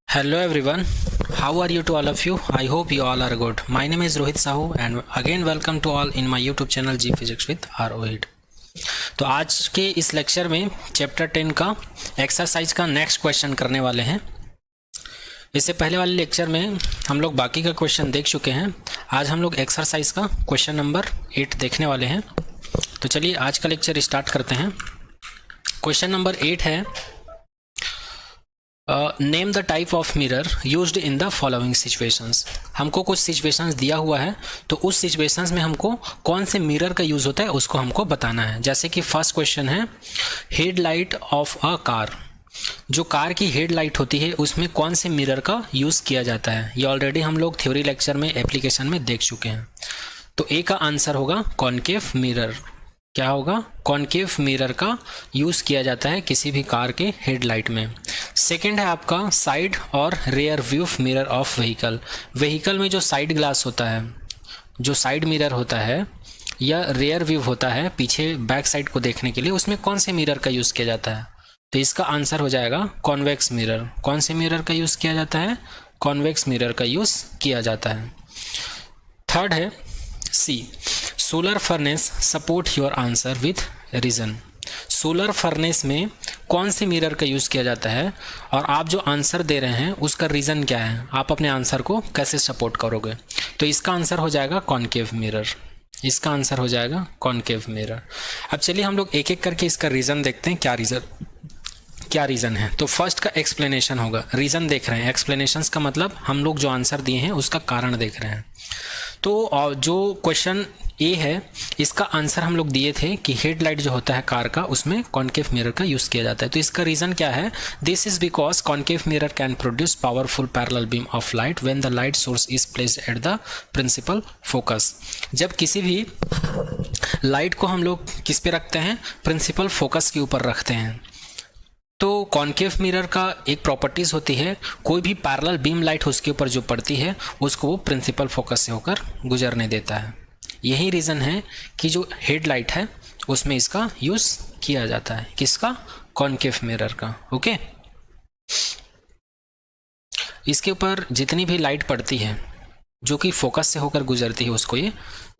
Hello everyone, how are you to all of you? I hope you all are good. My name is Rohit Sahu and again welcome to all in my YouTube channel G Physics with Rohit. तो आज के इस lecture में chapter 10 का exercise का next question करने वाले हैं। इससे पहले वाले लेक्चर में हम लोग बाकी का क्वेश्चन देख चुके हैं। आज हम लोग एक्सरसाइज का क्वेश्चन नंबर 8 देखने वाले हैं। तो चलिए आज का लेक्चर स्टार्ट करते हैं। क्वेश्चन नंबर 8 है name the type of mirror used in the following situations. हमको कुछ सिचुएशंस दिया हुआ है, तो उस सिचुएशंस में हमको कौन से मिरर का यूज़ होता है उसको हमको बताना है। जैसे कि फर्स्ट क्वेश्चन है हेडलाइट ऑफ अ कार। जो कार की हेडलाइट होती है उसमें कौन से मिरर का यूज़ किया जाता है, ये ऑलरेडी हम लोग थ्योरी लेक्चर में एप्लीकेशन में देख चुके हैं। तो ए का आंसर होगा कॉनकेव मिरर। क्या होगा? कॉनकेव मिरर का यूज़ किया जाता है किसी भी कार के हेडलाइट में। सेकंड है आपका साइड और rear view mirror of vehicle. Vehicle में जो साइड ग्लास होता है, जो साइड मिरर होता है या रेयर व्यू होता है पीछे बैक साइड को देखने के लिए, उसमें कौन से मिरर का यूज़ किया जाता है? तो इसका आंसर हो जाएगा कॉन्वेक्स मिरर। कौन से मिरर का यूज़ किया जाता है? कॉन्वेक्स मिरर का यूज़ किया जाता है। थर्ड है C solar furnace support your answer with reason. Solar furnace में कौन से मिरर का यूज़ किया जाता है और आप जो आंसर दे रहे हैं उसका रीज़न क्या है, आप अपने आंसर को कैसे सपोर्ट करोगे? तो इसका आंसर हो जाएगा कॉनकेव मिरर। इसका आंसर हो जाएगा कॉनकेव मिरर। अब चलिए हम लोग एक एक करके इसका रीज़न देखते हैं, क्या रीज़न है। तो फर्स्ट का एक्सप्लेनेशन होगा। रीज़न देख रहे हैं, एक्सप्लेनेशंस का मतलब हम लोग जो आंसर दिए हैं उसका कारण देख रहे हैं। तो जो क्वेश्चन ए है इसका आंसर हम लोग दिए थे कि हेडलाइट जो होता है कार का उसमें कॉनकेव मिरर का यूज़ किया जाता है। तो इसका रीज़न क्या है? This is because concave mirror can produce powerful parallel beam of light when the light source is placed at the principal focus. जब किसी भी लाइट को हम लोग किस पे रखते हैं? प्रिंसिपल फोकस के ऊपर रखते हैं। तो कॉनकेव मिरर का एक प्रॉपर्टीज़ होती है, कोई भी पैरेलल बीम लाइट उसके ऊपर जो पड़ती है उसको वो प्रिंसिपल फोकस से होकर गुजरने देता है। यही रीज़न है कि जो हेडलाइट है उसमें इसका यूज़ किया जाता है। किसका? कॉनकेव मिरर का। ओके, इसके ऊपर जितनी भी लाइट पड़ती है जो कि फोकस से होकर गुजरती है उसको ये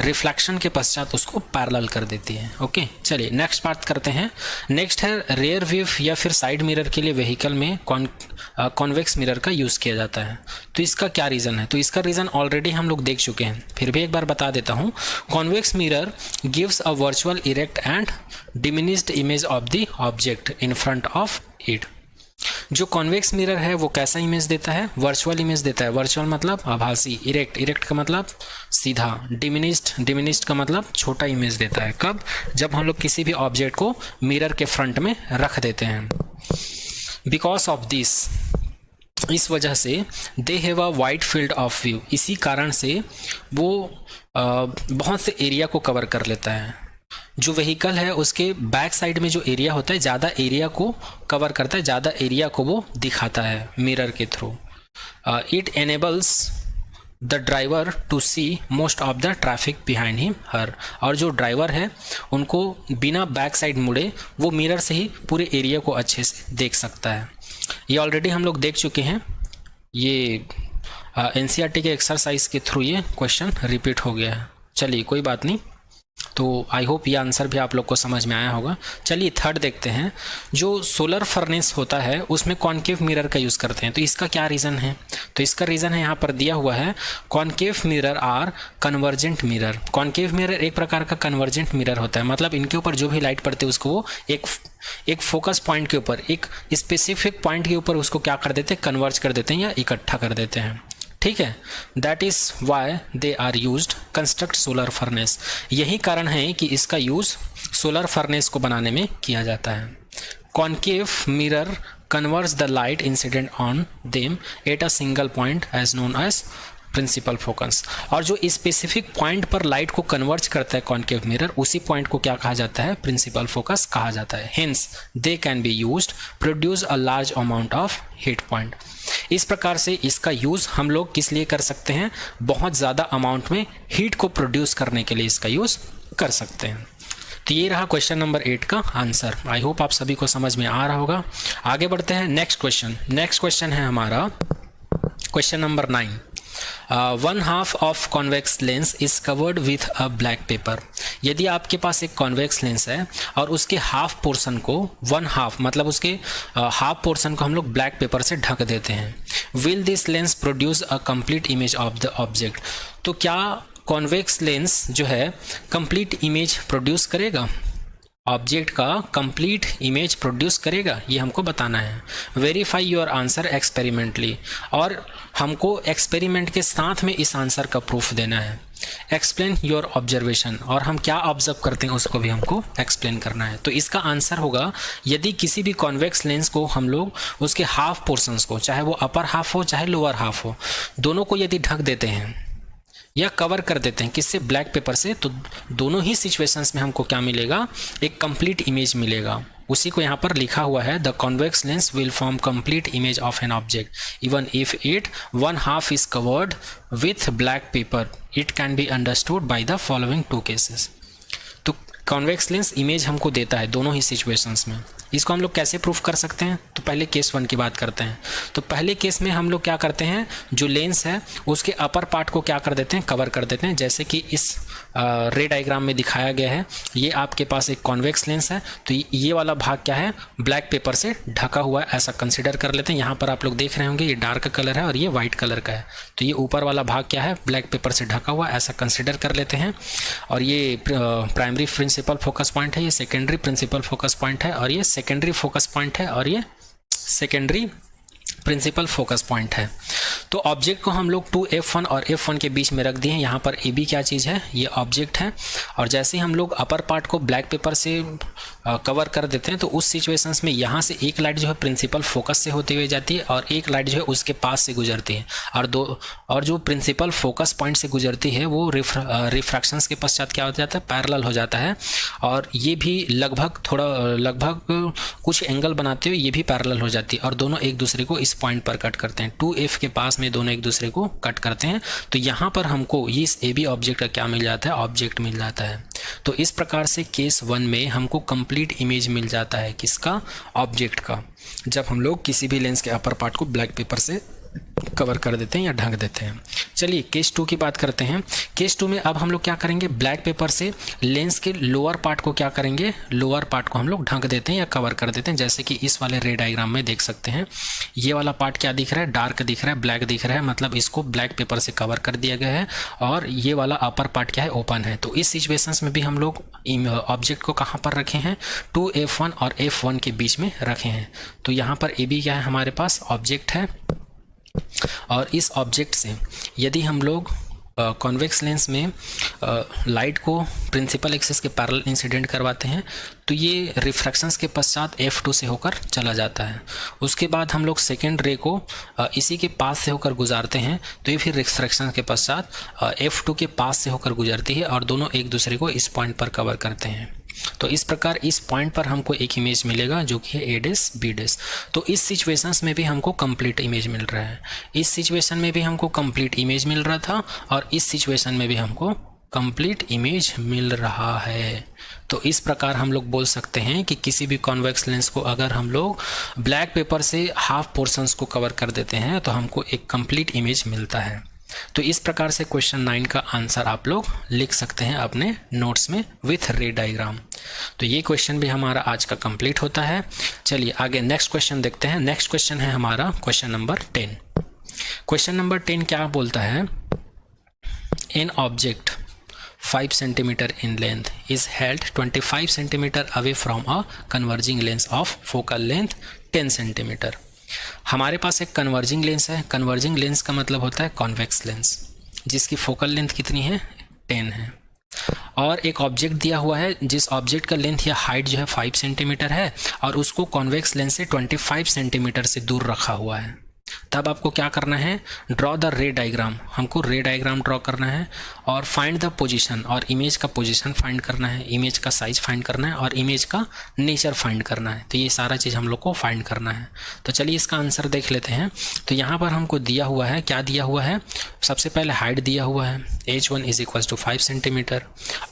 रिफ्लेक्शन के पश्चात उसको पैरेलल कर देती है। ओके, चलिए नेक्स्ट बात करते हैं। नेक्स्ट है रेयर व्यू या फिर साइड मिरर के लिए व्हीकल में कॉन्वेक्स मिरर का यूज़ किया जाता है। तो इसका क्या रीज़न है? तो इसका रीज़न ऑलरेडी हम लोग देख चुके हैं, फिर भी एक बार बता देता हूँ। Convex mirror gives a virtual erect and diminished image of the object in front of it. जो कॉन्वेक्स मिरर है वो कैसा इमेज देता है? वर्चुअल इमेज देता है। वर्चुअल मतलब आभासी, इरेक्ट का मतलब सीधा, डिमिनिश्ड का मतलब छोटा इमेज देता है। कब? जब हम लोग किसी भी ऑब्जेक्ट को मिरर के फ्रंट में रख देते हैं। बिकॉज ऑफ दिस, इस वजह से they have a wide field of view. इसी कारण से वो बहुत से एरिया को कवर कर लेता है। जो व्हीकल है उसके बैक साइड में जो एरिया होता है ज़्यादा एरिया को कवर करता है, ज़्यादा एरिया को वो दिखाता है मिरर के थ्रू। It enables the driver to see most of the traffic behind him her. और जो ड्राइवर है उनको बिना बैक साइड मुड़े वो मिरर से ही पूरे एरिया को अच्छे से देख सकता है। ये ऑलरेडी हम लोग देख चुके हैं। ये NCERT के एक्सरसाइज के थ्रू ये क्वेश्चन रिपीट हो गया है। चलिए कोई बात नहीं, तो आई होप ये आंसर भी आप लोग को समझ में आया होगा। चलिए थर्ड देखते हैं। जो सोलर फर्नेस होता है उसमें कॉनकेव मिरर का यूज़ करते हैं। तो इसका क्या रीज़न है? तो इसका रीज़न है यहाँ पर दिया हुआ है, concave mirror are convergent mirror. Concave mirror एक प्रकार का कन्वर्जेंट मिरर होता है, मतलब इनके ऊपर जो भी लाइट पड़ती है उसको वो एक फोकस पॉइंट के ऊपर, एक स्पेसिफिक पॉइंट के ऊपर उसको क्या कर देते हैं? कन्वर्ज कर देते हैं या इकट्ठा कर देते हैं। ठीक है, that is why they are used construct solar furnace. यही कारण है कि इसका यूज़ सोलर फर्नेस को बनाने में किया जाता है। Concave mirror converts the light incident on them at a single point as known as principal focus. और जो स्पेसिफिक पॉइंट पर लाइट को कन्वर्ज करता है कॉनकेव मिरर, उसी पॉइंट को क्या कहा जाता है? प्रिंसिपल फोकस कहा जाता है। Hence they can be used produce a large amount of heat point. इस प्रकार से इसका यूज़ हम लोग किस लिए कर सकते हैं? बहुत ज़्यादा अमाउंट में हीट को प्रोड्यूस करने के लिए इसका यूज़ कर सकते हैं। तो ये रहा क्वेश्चन नंबर 8 का आंसर। आई होप आप सभी को समझ में आ रहा होगा। आगे बढ़ते हैं नेक्स्ट क्वेश्चन। नेक्स्ट क्वेश्चन है हमारा question number 9, 1/2 of convex lens is covered with a black pepper. यदि आपके पास एक कॉन्वेक्स लेंस है और उसके हाफ पोर्शन को 1/2 मतलब उसके हाफ पोर्शन को हम लोग ब्लैक पेपर से ढक देते हैं, will this lens produce a complete image of the object. तो क्या कॉन्वेक्स लेंस जो है कंप्लीट इमेज प्रोड्यूस करेगा, ऑब्जेक्ट का कंप्लीट इमेज प्रोड्यूस करेगा, ये हमको बताना है। वेरीफाई योर आंसर एक्सपेरिमेंटली, और हमको एक्सपेरिमेंट के साथ में इस आंसर का प्रूफ देना है। एक्सप्लेन योर ऑब्जर्वेशन, और हम क्या ऑब्जर्व करते हैं उसको भी हमको एक्सप्लेन करना है। तो इसका आंसर होगा, यदि किसी भी कॉन्वेक्स लेंस को हम लोग उसके हाफ पोर्शंस को, चाहे वो अपर हाफ हो चाहे लोअर हाफ हो, दोनों को यदि ढक देते हैं या कवर कर देते हैं किससे, ब्लैक पेपर से, तो दोनों ही सिचुएशंस में हमको क्या मिलेगा, एक कंप्लीट इमेज मिलेगा। उसी को यहाँ पर लिखा हुआ है, the convex lens will form complete image of an object even if it 1/2 is covered with black pepper, it can be understood by the following 2 cases. तो कॉन्वेक्स लेंस इमेज हमको देता है दोनों ही सिचुएशंस में। इसको हम लोग कैसे प्रूफ कर सकते हैं, तो पहले केस 1 की बात करते हैं। तो पहले केस में हम लोग क्या करते हैं, जो लेंस है उसके अपर पार्ट को क्या कर देते हैं, कवर कर देते हैं, जैसे कि इस रे डायग्राम में दिखाया गया है। ये आपके पास एक कॉन्वेक्स लेंस है, तो ये वाला भाग क्या है, ब्लैक पेपर से ढका हुआ है, ऐसा कंसिडर कर लेते हैं। यहाँ पर आप लोग देख रहे होंगे ये डार्क कलर है और ये वाइट कलर का है, तो ये ऊपर वाला भाग क्या है, ब्लैक पेपर से ढका हुआ, ऐसा कंसिडर कर लेते हैं। और ये प्राइमरी प्रिंसिपल फोकस पॉइंट है, ये सेकेंडरी प्रिंसिपल फोकस पॉइंट है, और ये सेकेंडरी फोकस पॉइंट है, और ये सेकेंडरी प्रिंसिपल फोकस पॉइंट है। तो ऑब्जेक्ट को हम लोग 2f1 और f1 के बीच में रख दिए हैं। यहाँ पर AB क्या चीज़ है, ये ऑब्जेक्ट है। और जैसे ही हम लोग अपर पार्ट को ब्लैक पेपर से कवर कर देते हैं, तो उस सिचुएशंस में यहाँ से एक लाइट जो है प्रिंसिपल फोकस से होते हुए जाती है और एक लाइट जो है उसके पास से गुजरती है, और जो प्रिंसिपल फोकस पॉइंट से गुजरती है वो रिफ्रैक्शंस के पश्चात क्या हो जाता है, पैरेलल हो जाता है। और ये भी लगभग कुछ एंगल बनाते हुए ये भी पैरेलल हो जाती है, और दोनों एक दूसरे को इस पॉइंट पर कट करते हैं। 2f के पास में दोनों एक दूसरे को कट करते हैं। तो यहाँ पर हमको इस AB ऑब्जेक्ट का क्या मिल जाता है, ऑब्जेक्ट मिल जाता है। तो इस प्रकार से केस 1 में हमको कंप्लीट इमेज मिल जाता है, किसका, ऑब्जेक्ट का, जब हम लोग किसी भी लेंस के अपर पार्ट को ब्लैक पेपर से कवर कर देते हैं या ढक देते हैं। चलिए केस 2 की बात करते हैं। केस 2 में अब हम लोग क्या करेंगे, ब्लैक पेपर से लेंस के लोअर पार्ट को क्या करेंगे, लोअर पार्ट को हम लोग ढक देते हैं या कवर कर देते हैं। जैसे कि इस वाले रे डायग्राम में देख सकते हैं, ये वाला पार्ट क्या दिख रहा है, डार्क दिख रहा है, ब्लैक दिख रहा है, मतलब इसको ब्लैक पेपर से कवर कर दिया गया है। और ये वाला अपर पार्ट क्या है, ओपन है। तो इस सिचुएशंस में भी हम लोग ऑब्जेक्ट को कहाँ पर रखे हैं, 2f1 और f1 के बीच में रखे हैं। तो यहाँ पर AB क्या है, हमारे पास ऑब्जेक्ट है। और इस ऑब्जेक्ट से यदि हम लोग कॉन्वेक्स लेंस में लाइट को प्रिंसिपल एक्सिस के पैरेलल इंसिडेंट करवाते हैं, तो ये रिफ्रैक्शंस के पश्चात f2 से होकर चला जाता है। उसके बाद हम लोग सेकेंड रे को इसी के पास से होकर गुजारते हैं, तो ये फिर रिफ्रैक्शन के पश्चात f2 के पास से होकर गुजरती है, और दोनों एक दूसरे को इस पॉइंट पर कवर करते हैं। तो इस प्रकार इस पॉइंट पर हमको एक इमेज मिलेगा जो कि है A', तो इस सिचुएशंस में भी हमको कंप्लीट इमेज मिल रहा है। इस सिचुएशन में भी हमको कंप्लीट इमेज मिल रहा था, और इस सिचुएशन में भी हमको कंप्लीट इमेज मिल रहा है। तो इस प्रकार हम लोग बोल सकते हैं कि किसी भी कॉन्वेक्स लेंस को अगर हम लोग ब्लैक पेपर से हाफ पोर्शंस को कवर कर देते हैं, तो हमको एक कंप्लीट इमेज मिलता है। तो इस प्रकार से क्वेश्चन 9 का आंसर आप लोग लिख सकते हैं अपने नोट्स में विथ रे डायग्राम। तो ये क्वेश्चन भी हमारा आज का कंप्लीट होता है। चलिए आगे नेक्स्ट क्वेश्चन देखते हैं। नेक्स्ट क्वेश्चन है हमारा क्वेश्चन नंबर 10। क्वेश्चन नंबर 10 क्या बोलता है, an object 5 centimetre in length is held 25 centimetre away from a converging lens of focal length 10 centimetre. हमारे पास एक कन्वर्जिंग लेंस है। कन्वर्जिंग लेंस का मतलब होता है कॉन्वेक्स लेंस, जिसकी फोकल लेंथ कितनी है, 10 है। और एक ऑब्जेक्ट दिया हुआ है जिस ऑब्जेक्ट का लेंथ या हाइट जो है 5 सेंटीमीटर है, और उसको कॉन्वेक्स लेंस से 25 सेंटीमीटर से दूर रखा हुआ है। तब आपको क्या करना है, ड्रॉ द रे डायग्राम। हमको रे डायग्राम ड्रॉ करना है और फाइंड द पोजीशन, और इमेज का पोजीशन फाइंड करना है, इमेज का साइज फाइंड करना है, और इमेज का नेचर फाइंड करना है। तो ये सारा चीज़ हम लोग को फाइंड करना है। तो चलिए इसका आंसर देख लेते हैं। तो यहाँ पर हमको दिया हुआ है, क्या दिया हुआ है, सबसे पहले हाइट दिया हुआ है h1 is equal to 5 centimetre.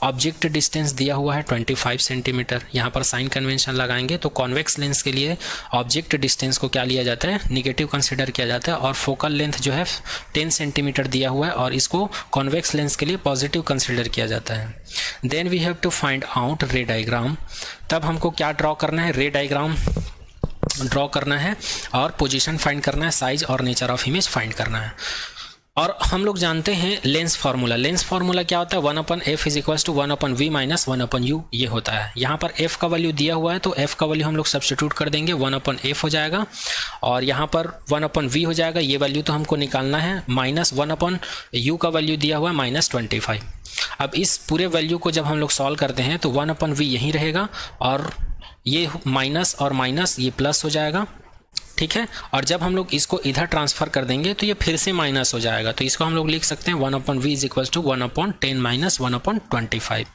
Object distance दिया हुआ है 25 सेंटीमीटर। यहाँ पर साइन कन्वेंशन लगाएंगे तो कॉन्वेक्स लेंस के लिए ऑब्जेक्ट डिस्टेंस को क्या लिया जाता है, निगेटिव कंसिडर किया जाता जाता है और फोकल लेंथ जो है 10 सेंटीमीटर दिया हुआ है और इसको कॉन्वेक्स लेंस के लिए पॉजिटिव कंसिडर किया जाता है। Then we have to find out ray diagram. तब हमको क्या ड्रॉ करना है, रे डायग्राम ड्रॉ करना है और पोजीशन फाइंड करना है, साइज और नेचर ऑफ इमेज फाइंड करना है। और हम लोग जानते हैं लेंस फार्मूला। लेंस फार्मूला क्या होता है, 1/f is equal to 1/v minus 1/u ये होता है। यहाँ पर f का वैल्यू दिया हुआ है तो f का वैल्यू हम लोग सब्स्टिट्यूट कर देंगे, 1/f हो जाएगा और यहाँ पर 1/v हो जाएगा, ये वैल्यू तो हमको निकालना है, माइनस 1/u का वैल्यू दिया हुआ है -25। अब इस पूरे वैल्यू को जब हम लोग सॉल्व करते हैं तो 1/v यहीं रहेगा और ये माइनस और माइनस ये प्लस हो जाएगा, ठीक है। और जब हम लोग इसको इधर ट्रांसफर कर देंगे तो ये फिर से माइनस हो जाएगा, तो इसको हम लोग लिख सकते हैं 1/v is equal to 1/10 minus 1/25।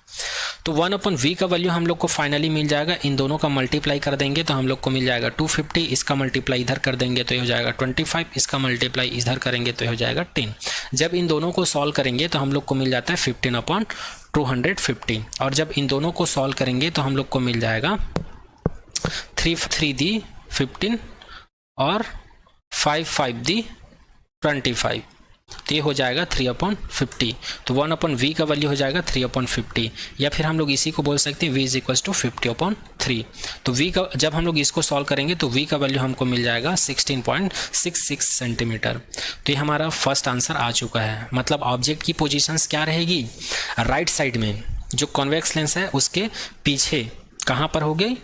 तो 1/v का वैल्यू हम लोग को फाइनली मिल जाएगा, इन दोनों का मल्टीप्लाई कर देंगे तो हम लोग को मिल जाएगा 250, इसका मल्टीप्लाई इधर कर देंगे तो ये हो जाएगा 25, इसका मल्टीप्लाई इधर करेंगे तो ये हो जाएगा 10। जब इन दोनों को सॉल्व करेंगे तो हम लोग को मिल जाता है 15/250 और जब इन दोनों को सॉल्व करेंगे तो हम लोग को मिल जाएगा 3 दी 15 और 5 दी 25, तो ये हो जाएगा 3/50। तो 1/v का वैल्यू हो जाएगा 3/50 या फिर हम लोग इसी को बोल सकते हैं v इज इक्वल टू 50/3। तो v का जब हम लोग इसको सॉल्व करेंगे तो v का वैल्यू हमको मिल जाएगा 16.66 सेंटीमीटर। तो ये हमारा फर्स्ट आंसर आ चुका है। मतलब ऑब्जेक्ट की पोजीशंस क्या रहेगी, राइट साइड में जो कॉन्वेक्स लेंस है उसके पीछे कहाँ पर हो गई,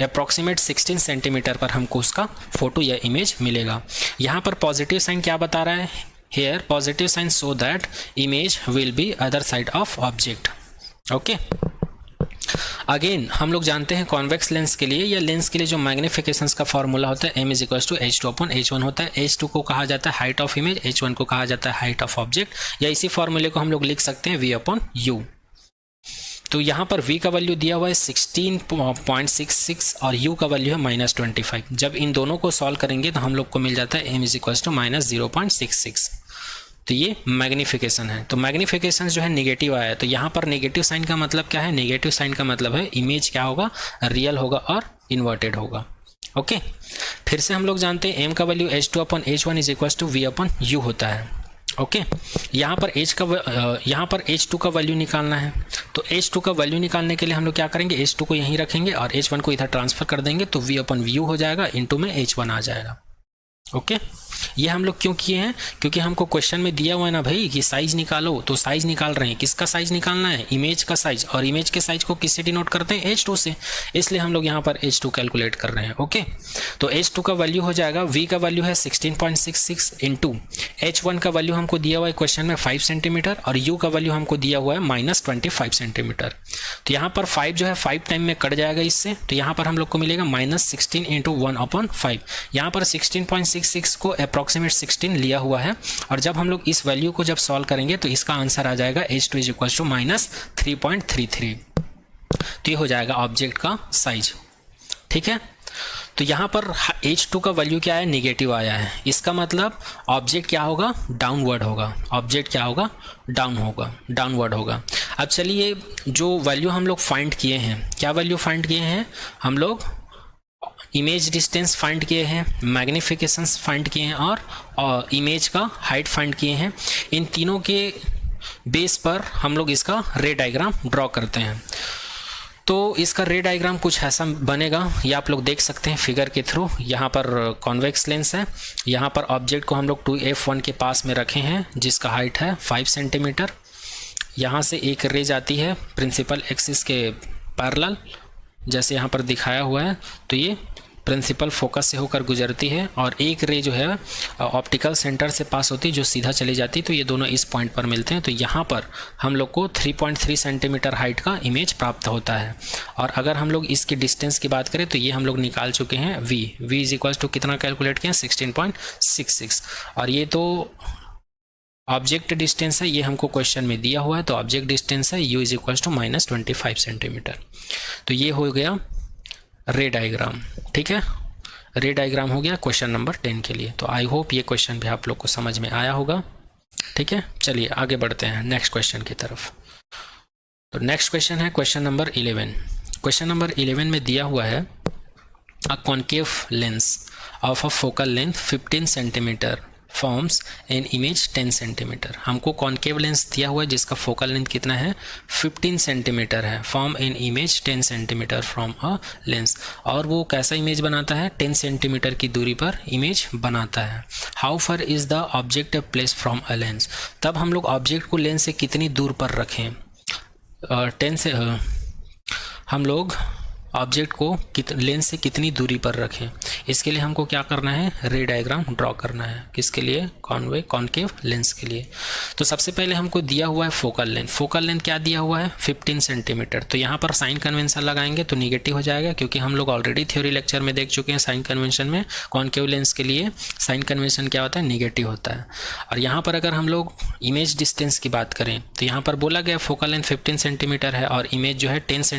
अप्रॉक्सीमेट 16 सेंटीमीटर पर हमको उसका फोटो या इमेज मिलेगा। यहाँ पर पॉजिटिव साइन क्या बता रहा है, here positive sign so that image will be other side of object. Okay, again हम लोग जानते हैं कॉन्वेक्स लेंस के लिए या लेंस के लिए जो मैग्निफिकेशंस का फॉर्मूला होता है m is equal to h2/h1 होता है। h2 को कहा जाता है हाइट ऑफ इमेज, h1 को कहा जाता है हाइट ऑफ ऑब्जेक्ट, या इसी फॉर्मूले को हम लोग लिख सकते हैं v/u। तो यहाँ पर v का वैल्यू दिया हुआ है 16.66 और u का वैल्यू है -25। जब इन दोनों को सॉल्व करेंगे तो हम लोग को मिल जाता है m इज इक्वल टू -0.66। तो ये मैग्निफिकेशन है। तो मैग्निफिकेशन जो है नेगेटिव आया है, तो यहाँ पर नेगेटिव साइन का मतलब क्या है, नेगेटिव साइन का मतलब है इमेज क्या होगा, रियल होगा और इन्वर्टेड होगा। ओके, फिर से हम लोग जानते हैं m का value h2/h1 is equal to v/u होता है। ओके, यहाँ पर h2 का वैल्यू निकालना है। तो h2 का वैल्यू निकालने के लिए हम लोग क्या करेंगे, h2 को यहीं रखेंगे और h1 को इधर ट्रांसफर कर देंगे तो v/u हो जाएगा, इनटू में h1 आ जाएगा। ओके, ये हम लोग क्यों किए हैं, क्योंकि हमको क्वेश्चन में दिया हुआ है ना भाई कि साइज निकालो, तो साइज निकाल रहे हैं। किसका साइज निकालना है, इमेज का साइज, और इमेज के साइज को किससे डिनोट करते हैं, h2 से, इसलिए हम लोग यहाँ पर h2 कैलकुलेट कर रहे हैं। ओके, तो h2 का वैल्यू हो जाएगा, v का वैल्यू है 16.66 इंटू h1 का वैल्यू हमको दिया हुआ है क्वेश्चन में 5 सेंटीमीटर और u का वैल्यू हमको दिया हुआ है -25 सेंटीमीटर। तो यहाँ पर 5 जो है 5 टाइम में कट जाएगा इससे, तो यहाँ पर हम लोग को मिलेगा -16 इंटू 1/5। यहाँ पर 16.66 को अप्रॉक्सीमेट 16 लिया हुआ है और जब हम लोग इस वैल्यू को जब सॉल्व करेंगे तो इसका आंसर आ जाएगा h2 इज इक्वल टू -3.33। तो ये हो जाएगा ऑब्जेक्ट का साइज। ठीक है, तो यहाँ पर h2 का वैल्यू क्या है, नेगेटिव आया है, इसका मतलब ऑब्जेक्ट क्या होगा, डाउनवर्ड होगा। ऑब्जेक्ट क्या होगा, डाउनवर्ड होगा। अब चलिए जो वैल्यू हम लोग फाइंड किए हैं, क्या वैल्यू फाइंड किए हैं हम लोग, इमेज डिस्टेंस फाइंड किए हैं, मैग्निफिकेशंस फाइंड किए हैं और इमेज का हाइट फाइंड किए हैं। इन तीनों के बेस पर हम लोग इसका रे डायग्राम ड्रॉ करते हैं। तो इसका रे डायग्राम कुछ ऐसा बनेगा, ये आप लोग देख सकते हैं फिगर के थ्रू। यहाँ पर कॉन्वेक्स लेंस है, यहाँ पर ऑब्जेक्ट को हम लोग 2f1 के पास में रखे हैं जिसका हाइट है 5 सेंटीमीटर। यहाँ से एक रे जाती है प्रिंसिपल एक्सिस के पैरेलल, जैसे यहाँ पर दिखाया हुआ है, तो ये प्रिंसिपल फोकस से होकर गुजरती है और एक रे जो है ऑप्टिकल सेंटर से पास होती है जो सीधा चली जाती है, तो ये दोनों इस पॉइंट पर मिलते हैं। तो यहाँ पर हम लोग को 3.3 सेंटीमीटर हाइट का इमेज प्राप्त होता है। और अगर हम लोग इसकी डिस्टेंस की बात करें तो ये हम लोग निकाल चुके हैं, v इज इक्वल टू कितना कैलकुलेट किया, 16.66। और ये तो ऑब्जेक्ट डिस्टेंस है, ये हमको क्वेश्चन में दिया हुआ है, तो ऑब्जेक्ट डिस्टेंस है u is equal to -25 centimetre. तो ये हो गया रे डायग्राम। ठीक है, रे डायग्राम हो गया क्वेश्चन नंबर 10 के लिए। तो आई होप ये क्वेश्चन भी आप लोग को समझ में आया होगा। ठीक है, चलिए आगे बढ़ते हैं नेक्स्ट क्वेश्चन की तरफ। तो नेक्स्ट क्वेश्चन है क्वेश्चन नंबर 11। क्वेश्चन नंबर 11 में दिया हुआ है a concave lens of a focal length 15 centimetre forms an image 10 centimetre. हमको कॉन्केव लेंस दिया हुआ है जिसका फोकल लेंथ कितना है 15 सेंटीमीटर है, form an image 10 centimetre from a lens. और वो कैसा इमेज बनाता है 10 सेंटीमीटर की दूरी पर इमेज बनाता है। How far is the object place from a lens. तब हम लोग ऑब्जेक्ट को लेंस से कितनी दूर पर रखें, 10 से हम लोग ऑब्जेक्ट को लेंस से कितनी दूरी पर रखें, इसके लिए हमको क्या करना है रे डायग्राम ड्रॉ करना है। किसके लिए कॉन्केव लेंस के लिए। तो सबसे पहले हमको दिया हुआ है फोकल लेंथ। फोकल लेंथ क्या दिया हुआ है 15 सेंटीमीटर। तो यहाँ पर साइन कन्वेंशन लगाएंगे तो निगेटिव हो जाएगा, क्योंकि हम लोग ऑलरेडी थ्योरी लेक्चर में देख चुके हैं साइन कन्वेंशन में कॉन्केव लेंस के लिए साइन कन्वेंशन क्या होता है निगेटिव होता है। और यहाँ पर अगर हम लोग इमेज डिस्टेंस की बात करें तो यहाँ पर बोला गया फोकल लेंथ 15 सेंटीमीटर है और इमेज जो है 10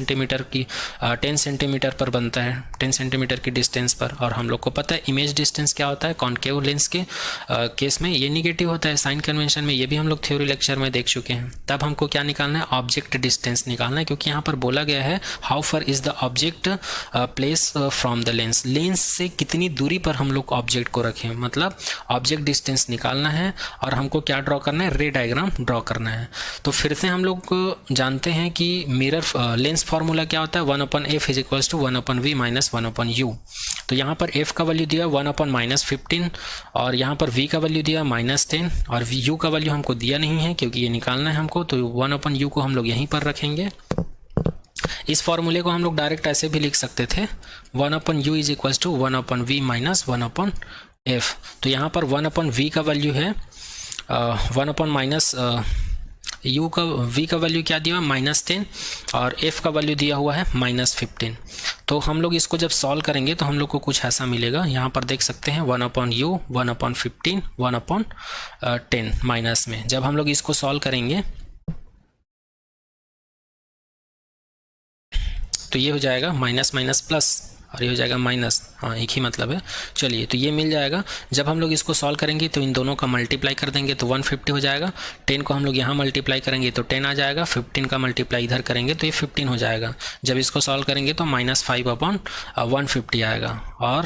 सेंटीमीटर पर बनता है, 10 सेंटीमीटर की डिस्टेंस पर। और हम लोग को पता है इमेज डिस्टेंस क्या होता है कॉन्केव लेंस के केस में ये निगेटिव होता है साइन कन्वेंशन में, ये भी हम लोग थ्योरी लेक्चर में देख चुके हैं। तब हमको क्या निकालना है ऑब्जेक्ट डिस्टेंस निकालना है, क्योंकि यहाँ पर बोला गया है how far is the object place from the lens. Lens से कितनी दूरी पर हम लोग ऑब्जेक्ट को रखें, मतलब ऑब्जेक्ट डिस्टेंस निकालना है और हमको क्या ड्रॉ करना है रे डायग्राम ड्रॉ करना है। तो फिर से हम लोग जानते हैं कि मिरर लेंस फॉर्मूला क्या होता है 1/f is equals to 1/v minus 1/u। तो यहाँ पर f का वैल्यू दिया 1/-15 और यहाँ पर v का वैल्यू दिया -10 और u का वैल्यू हमको दिया नहीं है क्योंकि ये निकालना है हमको, तो 1/u को हम लोग यहीं पर रखेंगे। इस फॉर्मूले को हम लोग डायरेक्ट ऐसे भी लिख सकते थे 1/u is equals to 1/v minus 1/f। तो यहाँ पर 1/v का वैल्यू है 1/- u का v का वैल्यू क्या दिया हुआ -10 और f का वैल्यू दिया हुआ है -15। तो हम लोग इसको जब सॉल्व करेंगे तो हम लोग को कुछ ऐसा मिलेगा, यहाँ पर देख सकते हैं 1/u 1/15 1/10 माइनस में। जब हम लोग इसको सॉल्व करेंगे तो ये हो जाएगा माइनस माइनस प्लस और ये हो जाएगा माइनस, हाँ एक ही मतलब है। चलिए तो ये मिल जाएगा। जब हम लोग इसको सॉल्व करेंगे तो इन दोनों का मल्टीप्लाई कर देंगे तो 150 हो जाएगा। 10 को हम लोग यहाँ मल्टीप्लाई करेंगे तो 10 आ जाएगा, 15 का मल्टीप्लाई इधर करेंगे तो ये 15 हो जाएगा। जब इसको सॉल्व करेंगे तो -5/150 आएगा और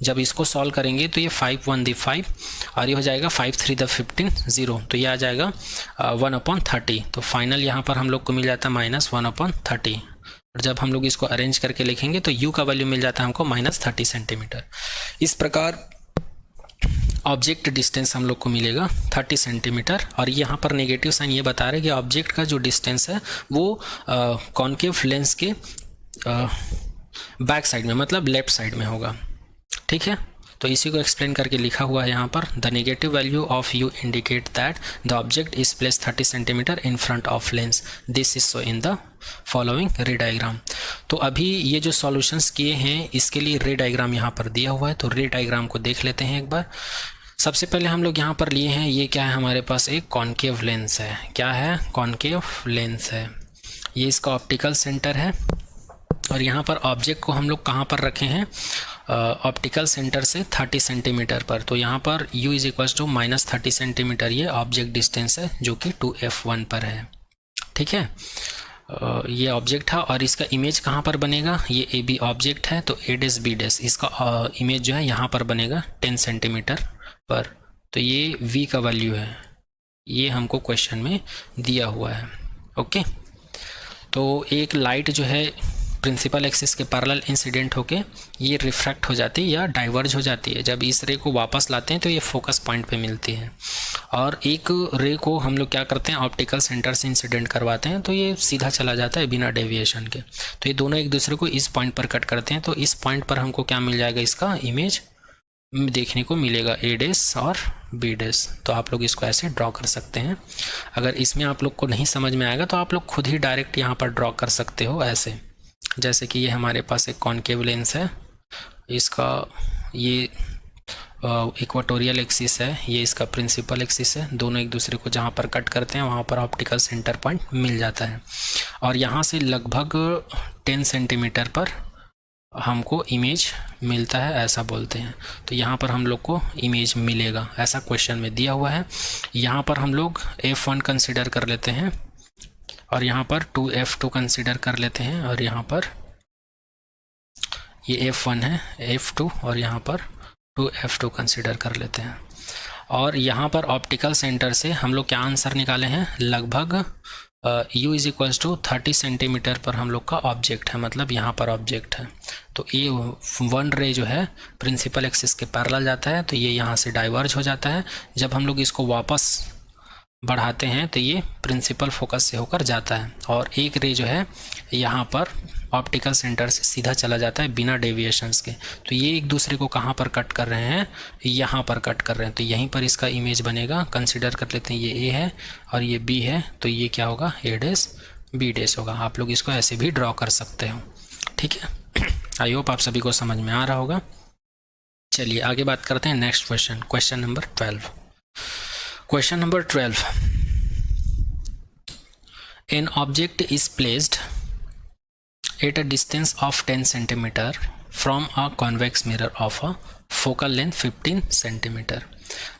जब इसको सॉल्व करेंगे तो ये 5 1 दी 5 और ये हो जाएगा 5 3 द 15 0, तो ये आ जाएगा 1/30। तो फाइनल यहाँ पर हम लोग को मिल जाता है -1/30। और जब हम लोग इसको अरेंज करके लिखेंगे तो u का वैल्यू मिल जाता है हमको -30 सेंटीमीटर। इस प्रकार ऑब्जेक्ट डिस्टेंस हम लोग को मिलेगा 30 सेंटीमीटर। और यहाँ पर नेगेटिव साइन ये बता रहे हैं कि ऑब्जेक्ट का जो डिस्टेंस है वो कॉन्केव लेंस के बैक साइड में मतलब लेफ्ट साइड में होगा। ठीक है, तो इसी को एक्सप्लेन करके लिखा हुआ है यहाँ पर the negative value of u indicate that the object is place 30 centimetre in front of lens. This is so in the following रे डायग्राम। तो अभी ये जो सॉल्यूशंस किए हैं इसके लिए रे डायग्राम यहाँ पर दिया हुआ है, तो रे डायग्राम को देख लेते हैं एक बार। सबसे पहले हम लोग यहाँ पर लिए हैं, ये क्या है हमारे पास एक कॉन्केव लेंस है। क्या है कॉन्केव लेंस है, ये इसका ऑप्टिकल सेंटर है और यहाँ पर ऑब्जेक्ट को हम लोग कहाँ पर रखे हैं ऑप्टिकल सेंटर से 30 सेंटीमीटर पर। तो यहाँ पर u is equals to -30 centimetre ये ऑब्जेक्ट डिस्टेंस है जो कि 2f1 पर है। ठीक है, ये ऑब्जेक्ट है और इसका इमेज कहाँ पर बनेगा, ये ए बी ऑब्जेक्ट है तो a डैश b डैश इसका इमेज जो है यहाँ पर बनेगा 10 सेंटीमीटर पर। तो ये v का वैल्यू है, ये हमको क्वेश्चन में दिया हुआ है। ओके, तो एक लाइट जो है प्रिंसिपल एक्सिस के पैरेलल इंसिडेंट होके ये रिफ्रैक्ट हो जाती है या डाइवर्ज हो जाती है। जब इस रे को वापस लाते हैं तो ये फोकस पॉइंट पे मिलती है और एक रे को हम लोग क्या करते हैं ऑप्टिकल सेंटर से इंसिडेंट करवाते हैं तो ये सीधा चला जाता है बिना डेविएशन के। तो ये दोनों एक दूसरे को इस पॉइंट पर कट करते हैं, तो इस पॉइंट पर हमको क्या मिल जाएगा, इसका इमेज देखने को मिलेगा a डैश और b डैश। तो आप लोग इसको ऐसे ड्रॉ कर सकते हैं। अगर इसमें आप लोग को नहीं समझ में आएगा तो आप लोग खुद ही डायरेक्ट यहाँ पर ड्रॉ कर सकते हो ऐसे। जैसे कि ये हमारे पास एक कॉन्केव लेंस है, इसका ये इक्वाटोरियल एक्सिस है, ये इसका प्रिंसिपल एक्सिस है, दोनों एक दूसरे को जहाँ पर कट करते हैं वहाँ पर ऑप्टिकल सेंटर पॉइंट मिल जाता है और यहाँ से लगभग 10 सेंटीमीटर पर हमको इमेज मिलता है ऐसा बोलते हैं। तो यहाँ पर हम लोग को इमेज मिलेगा ऐसा क्वेश्चन में दिया हुआ है। यहाँ पर हम लोग f1 कंसिडर कर लेते हैं और यहाँ पर 2f2 कंसिडर कर लेते हैं और यहाँ पर ये f1 है f2 और यहाँ पर 2f2 कंसिडर कर लेते हैं। और यहाँ पर ऑप्टिकल सेंटर से हम लोग क्या आंसर निकाले हैं, लगभग u is equals to 30 centimetre पर हम लोग का ऑब्जेक्ट है, मतलब यहाँ पर ऑब्जेक्ट है। तो ये वन रे जो है प्रिंसिपल एक्सिस के पैरेलल जाता है, तो ये यहाँ से डाइवर्ज हो जाता है। जब हम लोग इसको वापस बढ़ाते हैं तो ये प्रिंसिपल फोकस से होकर जाता है, और एक रे जो है यहाँ पर ऑप्टिकल सेंटर से सीधा चला जाता है बिना डेविएशंस के। तो ये एक दूसरे को कहाँ पर कट कर रहे हैं, यहाँ पर कट कर रहे हैं, तो यहीं पर इसका इमेज बनेगा। कंसिडर कर लेते हैं ये A है और ये B है, तो ये क्या होगा, A डैश B डैश होगा। आप लोग इसको ऐसे भी ड्रॉ कर सकते हो, ठीक है। आई होप आप सभी को समझ में आ रहा होगा। चलिए आगे बात करते हैं next question, question number 12। Question number 12, an object is placed at a distance of 10 centimeter from a convex mirror of a focal length 15 centimeter।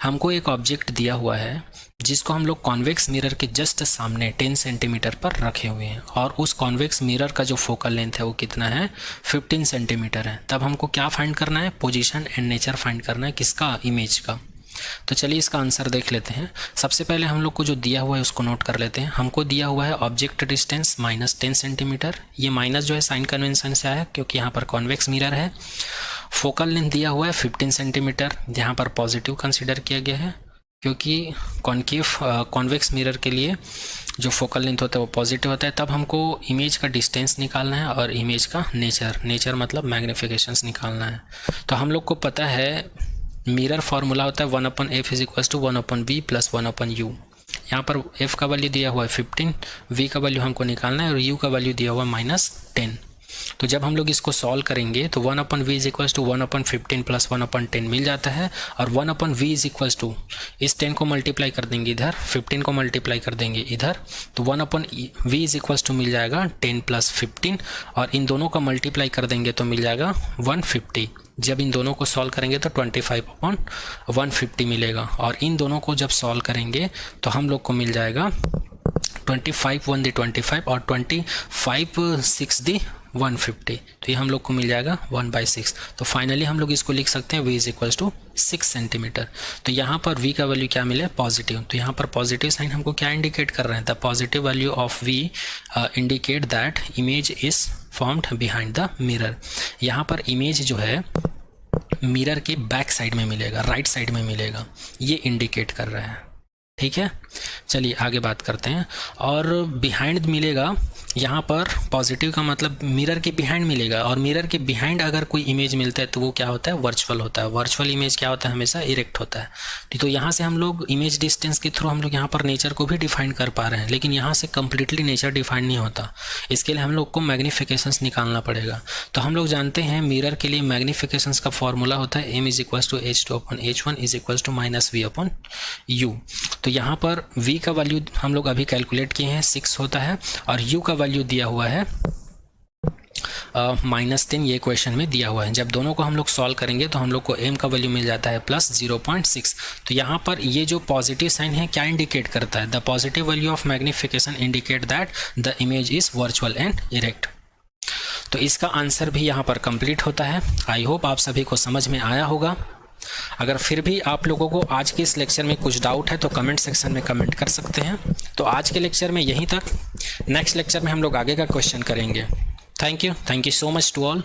हमको एक ऑब्जेक्ट दिया हुआ है जिसको हम लोग कॉन्वेक्स मिरर के जस्ट सामने 10 सेंटीमीटर पर रखे हुए हैं, और उस कॉन्वेक्स मिरर का जो फोकल लेंथ है वो कितना है, 15 सेंटीमीटर है। तब हमको क्या फाइंड करना है, पोजीशन एंड नेचर फाइंड करना है, किसका, इमेज का। तो चलिए इसका आंसर देख लेते हैं। सबसे पहले हम लोग को जो दिया हुआ है उसको नोट कर लेते हैं। हमको दिया हुआ है ऑब्जेक्ट डिस्टेंस -10 सेंटीमीटर, ये माइनस जो है साइन कन्वेंशन से आया क्योंकि यहाँ पर कॉन्वेक्स मिरर है। फोकल लेंथ दिया हुआ है 15 सेंटीमीटर, यहाँ पर पॉजिटिव कंसिडर किया गया है क्योंकि कॉन्केव कॉन्वेक्स मिरर के लिए जो फोकल लेंथ होता है वो पॉजिटिव होता है। तब हमको इमेज का डिस्टेंस निकालना है और इमेज का नेचर मतलब मैग्निफिकेशंस निकालना है। तो हम लोग को पता है मिरर फार्मूला होता है 1/f is equals to 1/v plus 1/u। यहाँ पर f का वैल्यू दिया हुआ है 15, v का वैल्यू हमको निकालना है और u का वैल्यू दिया हुआ है -10। तो जब हम लोग इसको सॉल्व करेंगे तो 1/v is equals to 1/15 plus 1/10 मिल जाता है, और 1/v इज इक्वल्स टू इस 10 को मल्टीप्लाई कर देंगे इधर, 15 को मल्टीप्लाई कर देंगे इधर, तो 1/v इज इक्वल्स टू मिल जाएगा 10 प्लस 15, और इन दोनों का मल्टीप्लाई कर देंगे तो मिल जाएगा 150। जब इन दोनों को सॉल्व करेंगे तो 25/150 मिलेगा, और इन दोनों को जब सॉल्व करेंगे तो हम लोग को मिल जाएगा 25 1 × 25 और 25 6 × 150, तो ये हम लोग को मिल जाएगा 1/6। तो फाइनली हम लोग इसको लिख सकते हैं v is equals to 6 centimetre. तो यहाँ पर v का वैल्यू क्या मिले, पॉजिटिव। तो यहाँ पर पॉजिटिव साइन हमको क्या इंडिकेट कर रहे हैं, the positive value of v indicate that image is formed behind the mirror. यहाँ पर इमेज जो है मिरर के बैक साइड में मिलेगा, राइट साइड में मिलेगा, ये इंडिकेट कर रहा है, ठीक है। चलिए आगे बात करते हैं। और बिहाइंड मिलेगा, यहाँ पर पॉजिटिव का मतलब मिरर के बिहाइंड मिलेगा, और मिरर के बिहाइंड अगर कोई इमेज मिलता है तो वो क्या होता है, वर्चुअल होता है। वर्चुअल इमेज क्या होता है, हमेशा इरेक्ट होता है। तो यहाँ से हम लोग इमेज डिस्टेंस के थ्रू हम लोग यहाँ पर नेचर को भी डिफाइन कर पा रहे हैं, लेकिन यहाँ से कम्प्लीटली नेचर डिफाइन नहीं होता। इसके लिए हम लोग को मैग्निफिकेशंस निकालना पड़ेगा। तो हम लोग जानते हैं मिरर के लिए मैग्निफिकेशंस का फॉर्मूला होता है m is equals to h2/h1 is equals to -v/u। तो यहाँ पर v का वैल्यू हम लोग अभी कैलकुलेट किए हैं 6 होता है, और u का वैल्यू दिया हुआ है -10, ये क्वेश्चन में दिया हुआ है। जब दोनों को हम लोग सॉल्व करेंगे तो हम लोग को m का वैल्यू मिल जाता है +0.6। तो यहाँ पर ये जो पॉजिटिव साइन है क्या इंडिकेट करता है, the positive value of magnification indicate that the image is virtual and erect. तो इसका आंसर भी यहाँ पर कंप्लीट होता है। आई होप आप सभी को समझ में आया होगा। अगर फिर भी आप लोगों को आज के इस लेक्चर में कुछ डाउट है तो कमेंट सेक्शन में कमेंट कर सकते हैं। तो आज के लेक्चर में यहीं तक, नेक्स्ट लेक्चर में हम लोग आगे का क्वेश्चन करेंगे। Thank you so much to all.